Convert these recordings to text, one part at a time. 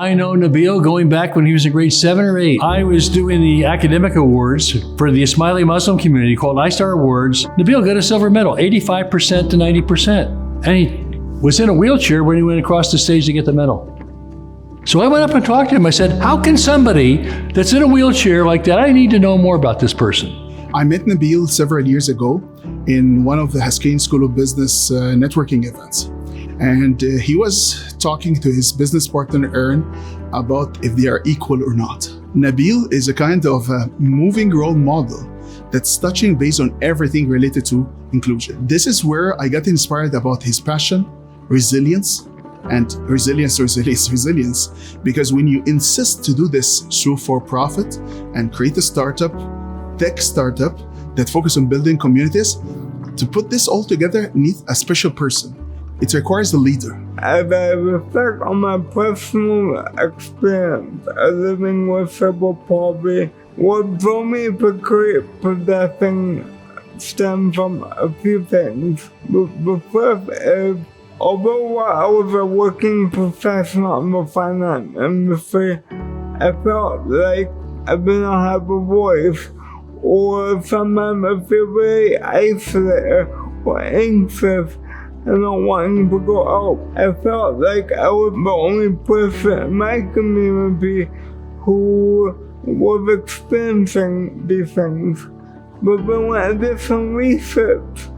I know Nabil going back when he was in grade 7 or 8. I was doing the academic awards for the Ismaili Muslim community called iStar Awards. Nabil got a silver medal, 85% to 90%. And he was in a wheelchair when he went across the stage to get the medal. So I went up and talked to him. I said, how can somebody that's in a wheelchair like that, I need to know more about this person. I met Nabil several years ago in one of the Haskell School of Business networking events. And he was talking to his business partner, Ern, about if they are equal or not. Nabil is a kind of a moving role model that's touching based on everything related to inclusion. This is where I got inspired about his passion, resilience, and resilience. Because when you insist to do this through for-profit and create a tech startup that focus on building communities, to put this all together needs a special person. It requires a leader. As I reflect on my personal experience of living with cerebral palsy, what drove me to create Pedesting stemmed from a few things. The first is, although I was a working professional in the finance industry, I felt like I did not have a voice, or sometimes I feel very isolated or anxious and not wanting to go out. I felt like I was the only person in my community who was experiencing these things. But then when I did some research,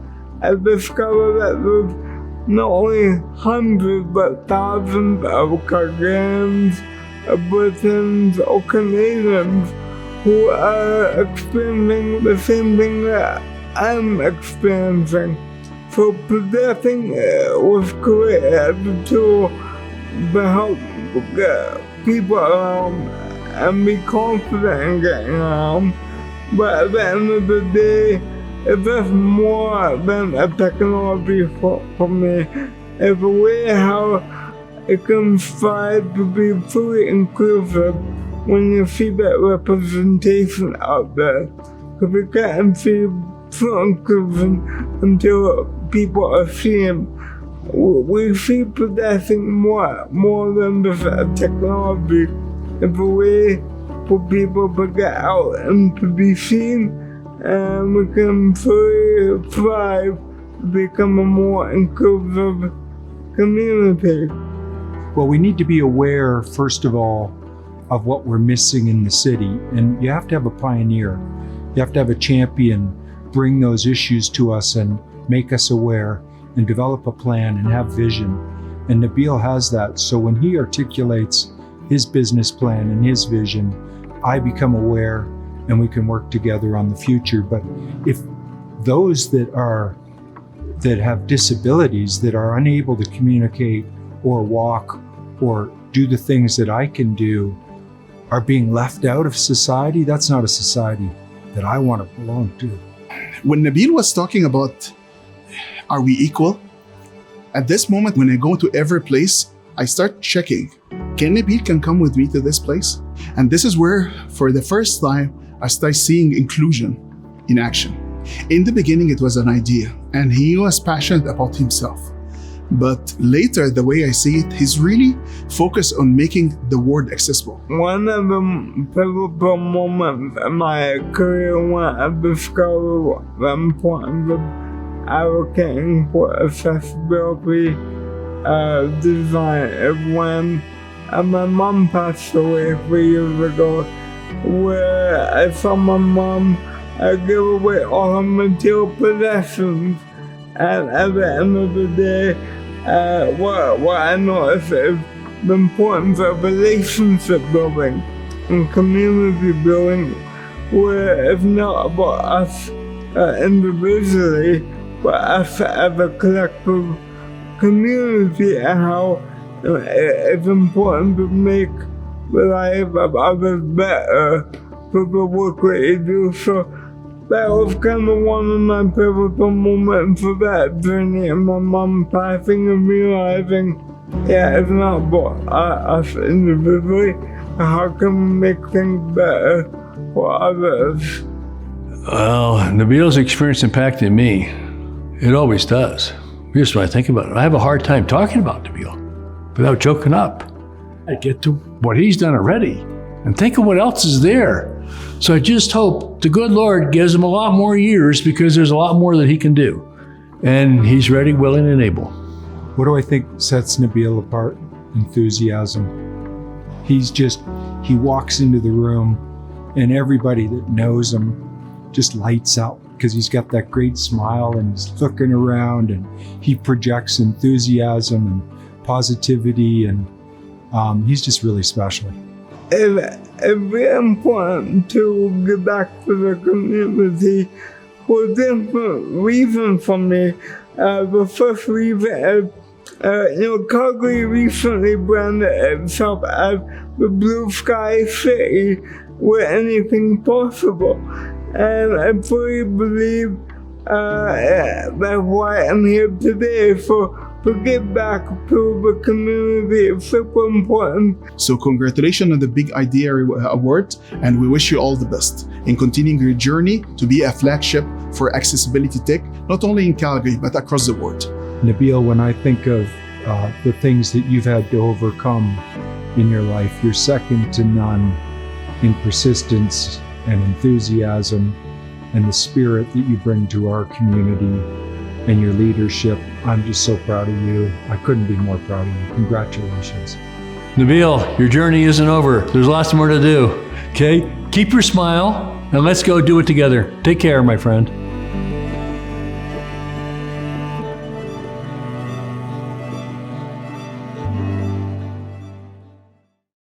I discovered that there's not only hundreds but thousands of Caribbeans, Britons, or Canadians who are experiencing the same thing that I'm experiencing. So Pedesting was created to help people around and be confident in getting around. But at the end of the day, it's just more than a technology for me. It's a way how it can strive to be fully inclusive when you see that representation out there. Because you can't see full inclusion until people are seeing. We see Pedesting more than just a technology. It's a way for people to get out and to be seen, and we can fully thrive to become a more inclusive community. Well, we need to be aware, first of all, of what we're missing in the city, and you have to have a pioneer. You have to have a champion bring those issues to us and make us aware and develop a plan and have vision. And Nabil has that. So when he articulates his business plan and his vision, I become aware and we can work together on the future. But if those that have disabilities, that are unable to communicate or walk or do the things that I can do, are being left out of society, that's not a society that I want to belong to. When Nabil was talking about, are we equal? At this moment, when I go to every place, I start checking, can Nabil can come with me to this place? And this is where, for the first time, I start seeing inclusion in action. In the beginning, it was an idea, and he was passionate about himself. But later, the way I see it, he's really focused on making the world accessible. One of the pivotal moments in my career when I discovered the importance of advocating for accessibility design is when my mom passed away 3 years ago, where I saw my mom give away all her material possessions. And at the end of the day, what I noticed is the importance of relationship building and community building, where it's not about us individually, but us as a collective community, and how it's important to make the life of others better for the work we do. So that was kind of one of my pivotal moments for that journey, and my mom passing and realizing, it's not about us individually, how can we make things better for others? Well, Nabil's experience impacted me. It always does. Here's what I think about it. I have a hard time talking about Nabil without joking up. I get to what he's done already. And think of what else is there. So I just hope the good Lord gives him a lot more years because there's a lot more that he can do. And he's ready, willing, and able. What do I think sets Nabil apart? Enthusiasm. He walks into the room and everybody that knows him just lights up because he's got that great smile and he's looking around and he projects enthusiasm and positivity and he's just really special. It's very important to give back to the community for different reasons for me. The first reason is, Calgary recently branded itself as the blue sky city where anything possible. And I fully believe that's why I'm here today, to give back to the community. It's super important. So congratulations on the Big Idea Award, and we wish you all the best in continuing your journey to be a flagship for accessibility tech, not only in Calgary, but across the world. Nabil, when I think of the things that you've had to overcome in your life, you're second to none in persistence and enthusiasm and the spirit that you bring to our community and your leadership. I'm just so proud of you. I couldn't be more proud of you. Congratulations. Nabil, your journey isn't over. There's lots more to do. Okay? Keep your smile and let's go do it together. Take care, my friend.